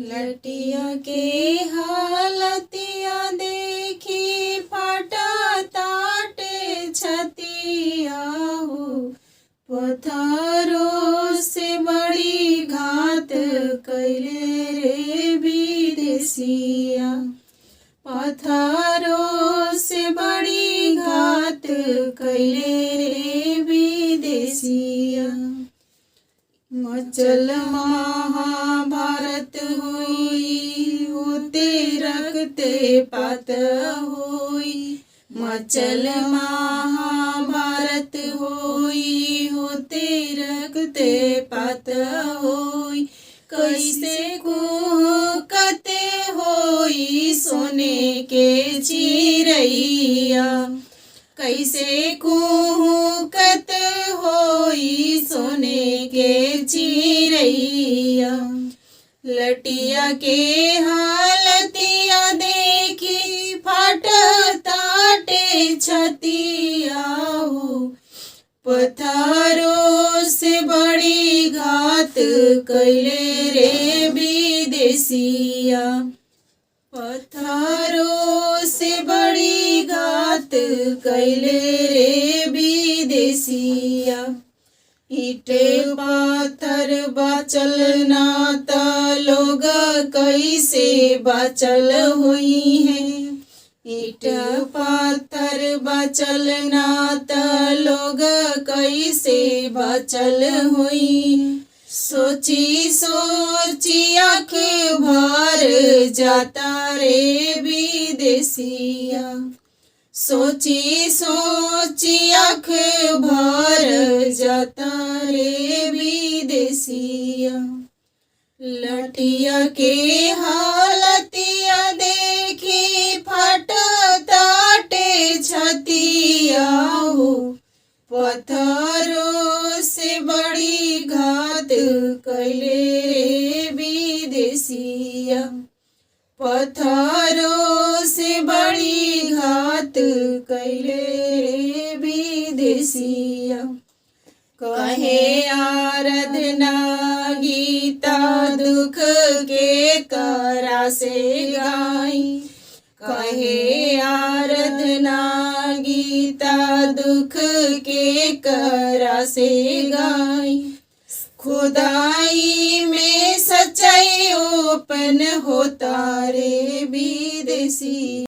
लटिया के हालतिया देखी फाटा ताटे छतिया हो। पत्थरों से बड़ी घात कैले रे विदेशिया। पत्थरों से बड़ी घात कैले रे विदेशिया। मचल महाभारत हुई होते रखते पात हुई। मचल महाभारत हुई होते रखते पात हुई। कैसे कुहकते होई सोने के चिरैया। कैसे कुहकत होई सोने के चिरैया। लटिया के हालतिया देखी फाट ताटे छतिया हो। पत्थरों से बड़ी घात कैले रे विदेशिया। पत्थरों से बड़ी घात कैले रे विदेशिया। ईटे पाथर बाचल ना त लोग कैसे बाचल हुई है। ईट पाथर बाचल ना त लोग कैसे बाचल हुई। सोची सोची आँख भर जाता रे विदेशिया। सोची सोची आँख भर जाता रे विदेशिया। लटिया के हालतिया देखी फाट ताटे छतिया हो। पत्थरों से बड़ी घात कैले रे विदेशिया। पत्थरों से बड़ी घात कैले रे विदेशिया। कहे आराधना गीता दुख के करा से गाई। कहे आराधना गीता दुख के करा से गाई। खुदाई में सच्चाई ओपन होता रे विदेशी।